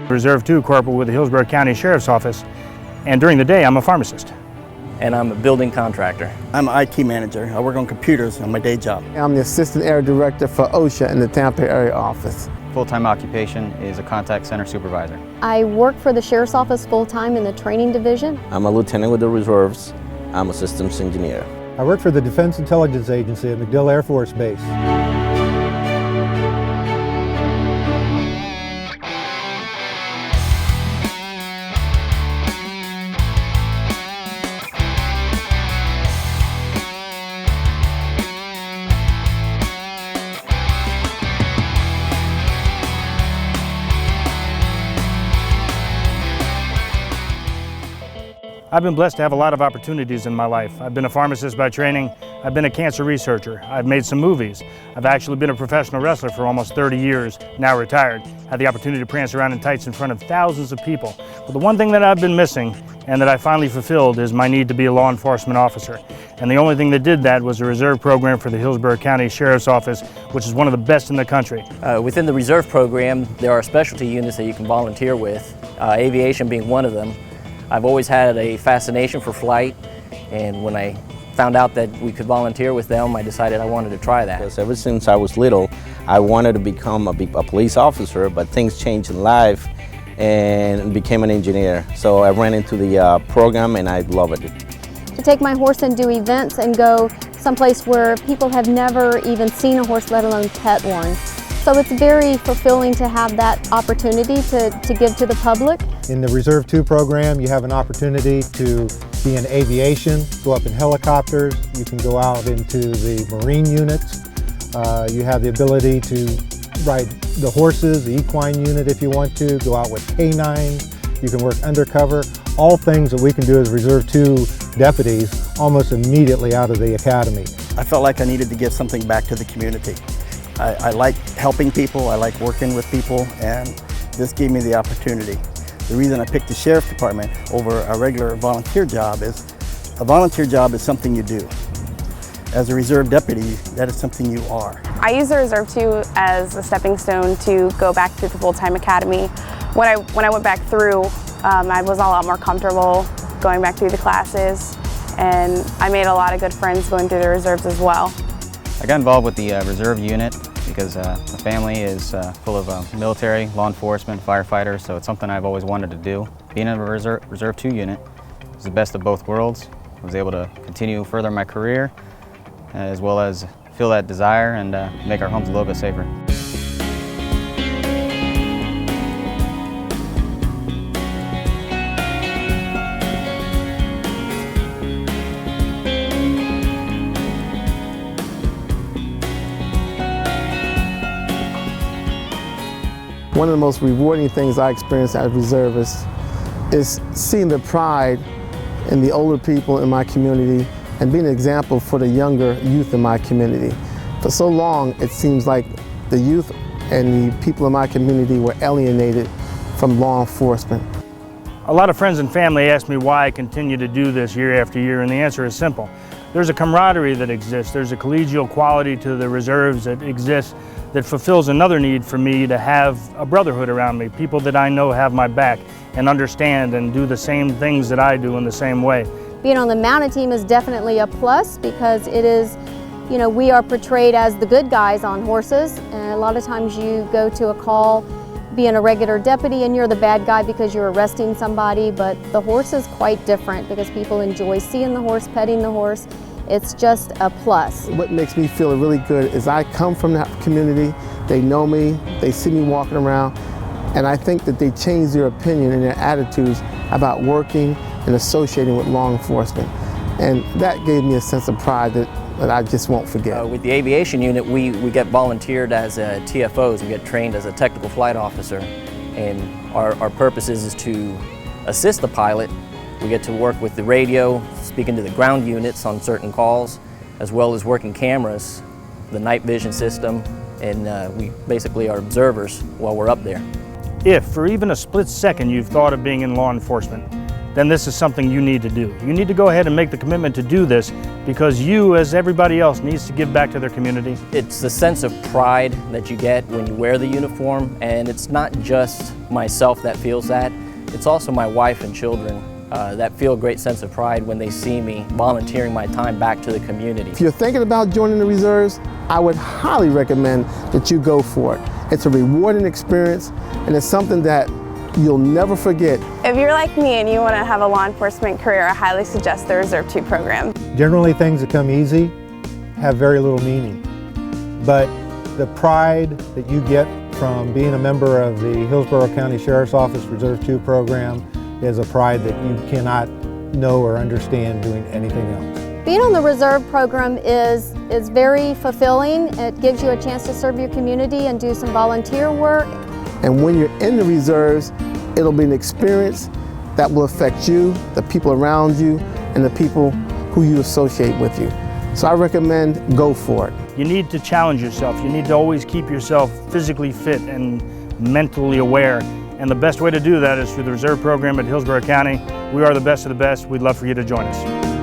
Reserve 2 Corporal with the Hillsborough County Sheriff's Office, and during the day I'm a pharmacist. And I'm a building contractor. I'm an IT manager. I work on computers on my day job. I'm the Assistant Area Director for OSHA in the Tampa area office. Full-time occupation is a contact center supervisor. I work for the Sheriff's Office full-time in the training division. I'm a lieutenant with the reserves. I'm a systems engineer. I work for the Defense Intelligence Agency at MacDill Air Force Base. I've been blessed to have a lot of opportunities in my life. I've been a pharmacist by training. I've been a cancer researcher. I've made some movies. I've actually been a professional wrestler for almost 30 years, now retired. Had the opportunity to prance around in tights in front of thousands of people. But the one thing that I've been missing and that I finally fulfilled is my need to be a law enforcement officer. And the only thing that did that was a reserve program for the Hillsborough County Sheriff's Office, which is one of the best in the country. Within the reserve program, there are specialty units that you can volunteer with, aviation being one of them. I've always had a fascination for flight, and when I found out that we could volunteer with them, I decided I wanted to try that. Yes, ever since I was little, I wanted to become a police officer, but things changed in life and became an engineer. So I ran into the program and I love it. To take my horse and do events and go someplace where people have never even seen a horse, let alone pet one. So it's very fulfilling to have that opportunity to give to the public. In the Reserve 2 program, you have an opportunity to be in aviation, go up in helicopters. You can go out into the Marine units. You have the ability to ride the horses, the equine unit if you want to, go out with canines. You can work undercover. All things that we can do as Reserve 2 deputies almost immediately out of the academy. I felt like I needed to give something back to the community. I like helping people, I like working with people, and this gave me the opportunity. The reason I picked the Sheriff's Department over a regular volunteer job is a volunteer job is something you do. As a reserve deputy, that is something you are. I use the Reserve 2 as a stepping stone to go back to the full-time academy. When I went back through, I was a lot more comfortable going back through the classes, and I made a lot of good friends going through the reserves as well. I got involved with the reserve unit because my family is full of military, law enforcement, firefighters, so it's something I've always wanted to do. Being in a Reserve 2 unit is the best of both worlds. I was able to continue further my career as well as feel that desire and make our homes a little bit safer. One of the most rewarding things I experienced as a reservist is seeing the pride in the older people in my community and being an example for the younger youth in my community. For so long, it seems like the youth and the people in my community were alienated from law enforcement. A lot of friends and family ask me why I continue to do this year after year, and the answer is simple. There's a camaraderie that exists. There's a collegial quality to the reserves that exists that fulfills another need for me to have a brotherhood around me, people that I know have my back and understand and do the same things that I do in the same way. Being on the mounted team is definitely a plus because it is, you know, we are portrayed as the good guys on horses, and a lot of times you go to a call being a regular deputy and you're the bad guy because you're arresting somebody, but the horse is quite different because people enjoy seeing the horse, petting the horse. It's just a plus. What makes me feel really good is I come from that community, they know me, they see me walking around, and I think that they change their opinion and their attitudes about working and associating with law enforcement. And that gave me a sense of pride that I just won't forget. With the aviation unit, we get volunteered as TFOs, we get trained as a technical flight officer, and our purpose is to assist the pilot. We get to work with the radio, speaking to the ground units on certain calls, as well as working cameras, the night vision system, and we basically are observers while we're up there. If for even a split second you've thought of being in law enforcement, then this is something you need to do. You need to go ahead and make the commitment to do this because you, as everybody else, needs to give back to their community. It's the sense of pride that you get when you wear the uniform, and it's not just myself that feels that, it's also my wife and children that feel a great sense of pride when they see me volunteering my time back to the community. If you're thinking about joining the reserves, I would highly recommend that you go for it. It's a rewarding experience, and it's something that you'll never forget. If you're like me and you want to have a law enforcement career, I highly suggest the Reserve 2 program. Generally, things that come easy have very little meaning, but the pride that you get from being a member of the Hillsborough County Sheriff's Office Reserve 2 program is a pride that you cannot know or understand doing anything else. Being on the Reserve program is very fulfilling. It gives you a chance to serve your community and do some volunteer work. And when you're in the reserves, it'll be an experience that will affect you, the people around you, and the people who you associate with you. So I recommend go for it. You need to challenge yourself. You need to always keep yourself physically fit and mentally aware. And the best way to do that is through the Reserve program at Hillsborough County. We are the best of the best. We'd love for you to join us.